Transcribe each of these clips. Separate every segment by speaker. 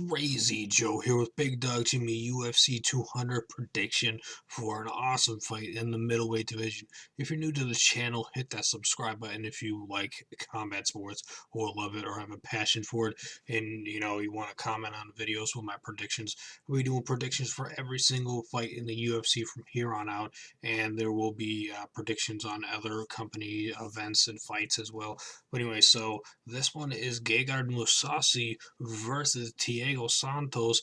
Speaker 1: Crazy Joe here with Big Dog Jimmy UFC 200 prediction for an awesome fight in the middleweight division. If you're new to the channel, hit that subscribe button if you like combat sports or love it or have a passion for it, and you want to comment on videos with my predictions. We're doing predictions for every single fight in the UFC from here on out, and there will be predictions on other company events and fights as well. But anyway, so this one is Gegard Mousasi versus Thiago Santos.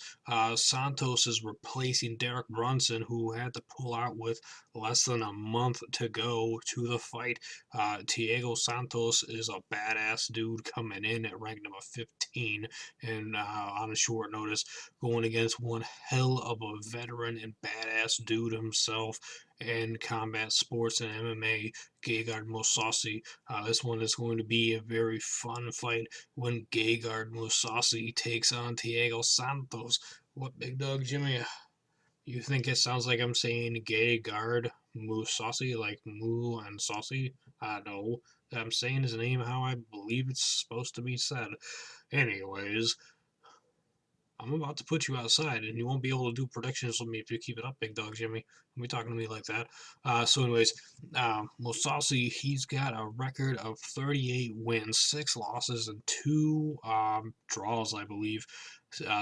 Speaker 1: Santos is replacing Derek Brunson, who had to pull out with less than a month to go to the fight. Thiago Santos is a badass dude coming in at rank number 15 and on a short notice, going against one hell of a veteran and badass dude himself in combat sports and MMA, Gegard Mousasi. This one is going to be a very fun fight when Gegard Mousasi takes on Thiago Santos. What, Big Dog Jimmy? You think it sounds like I'm saying Gegard Mousasi, like moo and saucy? No. I'm saying his name how I believe it's supposed to be said. Anyways, I'm about to put you outside, and you won't be able to do predictions with me if you keep it up, Big Dog Jimmy. Don't be talking to me like that. Anyways, Mousasi, he's got a record of 38 wins, 6 losses, and 2 draws, I believe.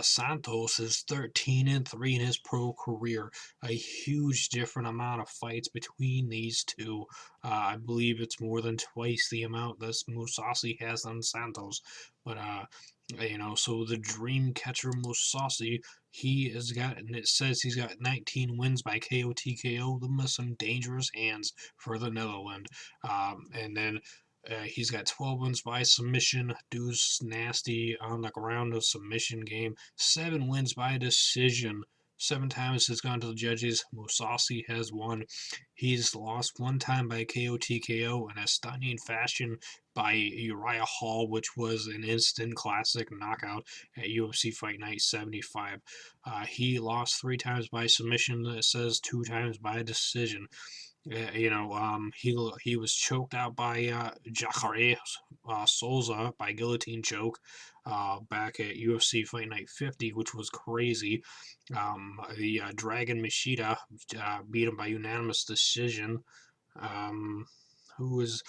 Speaker 1: Santos is 13-3 in his pro career. A huge different amount of fights between these two. I believe it's more than twice the amount that Mousasi has on Santos. But so the dream catcher Mousasi, he has got, and it says he's got 19 wins by KO TKO. Them are some dangerous hands for the Netherlands. And then he's got 12 wins by submission. Dude's nasty on the ground of submission game. 7 wins by decision. 7 times has gone to the judges. Mousasi has won. He's lost 1 time by KO TKO in a stunning fashion by Uriah Hall, which was an instant classic knockout at UFC Fight Night 75. He lost 3 times by submission. It says 2 times by decision. He was choked out by Jacare Souza by guillotine choke back at UFC Fight Night 50, which was crazy. The Dragon Machida beat him by unanimous decision. Who was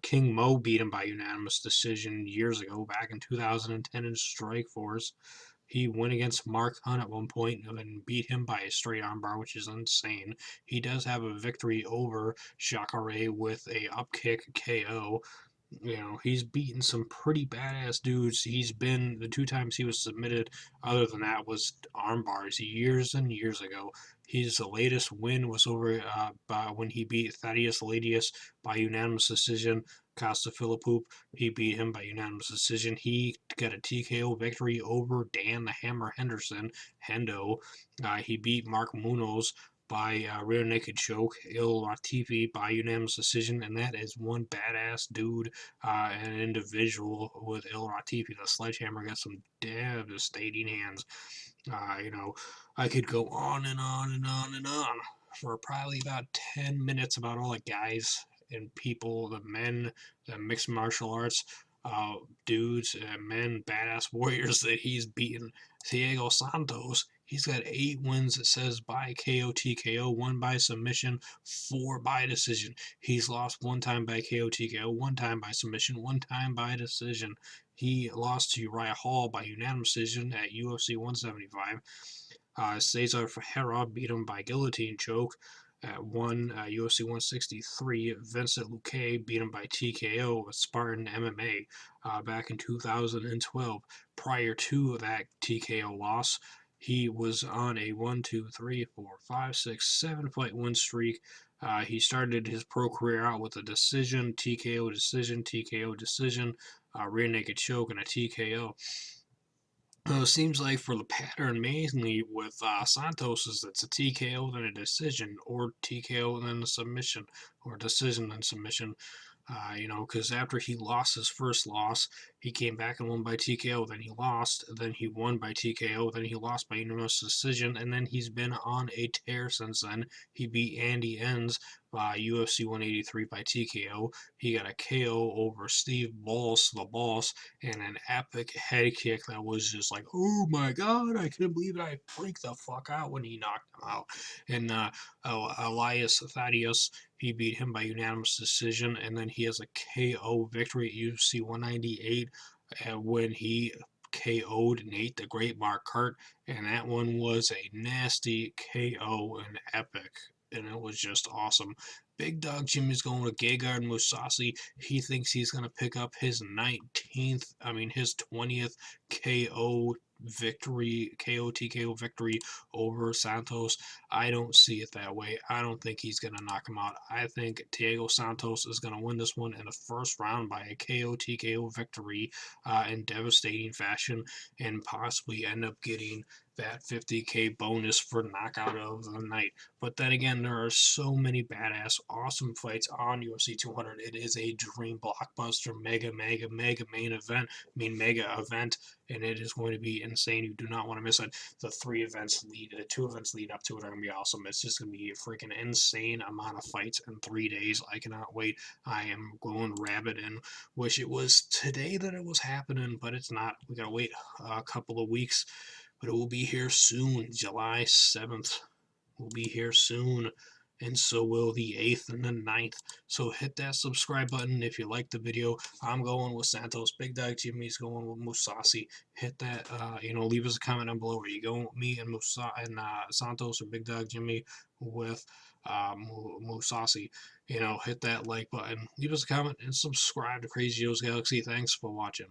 Speaker 1: King Mo beat him by unanimous decision years ago, back in 2010 in Strikeforce. He went against Mark Hunt at one point and beat him by a straight armbar, which is insane. He does have a victory over Jacare with a upkick KO. He's beaten some pretty badass dudes. He's been the 2 times he was submitted, other than that, was arm bars years and years ago. His latest win was over when he beat Thaddeus Ladius by unanimous decision. Costa Philippou, he beat him by unanimous decision. He got a TKO victory over Dan the Hammer Henderson, Hendo. He beat Mark Munoz by rear naked choke, Il Latifi by unanimous decision, and that is one badass dude, an individual with Il Latifi. The sledgehammer got some devastating hands. I could go on and on and on and on for probably about 10 minutes about all the guys and people, the men, the mixed martial arts dudes, men, badass warriors that he's beaten. Thiago Santos, he's got 8 wins, it says, by KO TKO, 1 by submission, 4 by decision. He's lost 1 time by KO TKO, 1 time by submission, 1 time by decision. He lost to Uriah Hall by unanimous decision at UFC 175. Cesar Ferreira beat him by guillotine choke at UFC 163. Vincent Luque beat him by TKO with Spartan MMA back in 2012. Prior to that TKO loss, he was on a 1, 2, 3, 4, 5, 6, 7 fight win streak. He started his pro career out with a decision, TKO decision, TKO decision, rear naked choke, and a TKO. It seems like for the pattern, mainly with Santos, is it's a TKO then a decision, or TKO then a submission, or decision then submission. Because after he lost his first loss, He came back and won by TKO. Then he lost. Then he won by TKO. Then he lost by unanimous decision. And then he's been on a tear since then. He beat Andy Enns by UFC 183 by TKO. He got a KO over Steve Boss, the boss, and an epic head kick that was just like, oh my god, I couldn't believe it. I freaked the fuck out when he knocked him out. And Elias Thaddeus, he beat him by unanimous decision, and then he has a KO victory at UFC 198 when he KO'd Nate the Great Mark Hart, and that one was a nasty KO and epic, and it was just awesome. Big Dog Jimmy's going with Gegard Mousasi. He thinks he's going to pick up his 20th KO victory, KO TKO victory over Santos. I don't see it that way. I don't think he's going to knock him out. I think Thiago Santos is going to win this one in the first round by a KO TKO victory in devastating fashion and possibly end up getting that 50K bonus for knockout of the night. But then again, there are so many badass, awesome fights on UFC 200. It is a dream blockbuster, mega main event. Mega event, and it is going to be insane. You do not want to miss it. The two events lead up to it are going to be awesome. It's just going to be a freaking insane amount of fights in 3 days. I cannot wait. I am going rabid and wish it was today that it was happening, but it's not. We got to wait a couple of weeks, but it will be here soon. July 7th will be here soon, and so will the 8th and the 9th. So hit that subscribe button if you like the video. I'm going with Santos. Big Dog Jimmy's going with Mousasi. Hit that, leave us a comment down below. Are you going with me and Santos, or Big Dog Jimmy with Mousasi? Hit that like button. Leave us a comment and subscribe to Crazy Joe's Galaxy. Thanks for watching.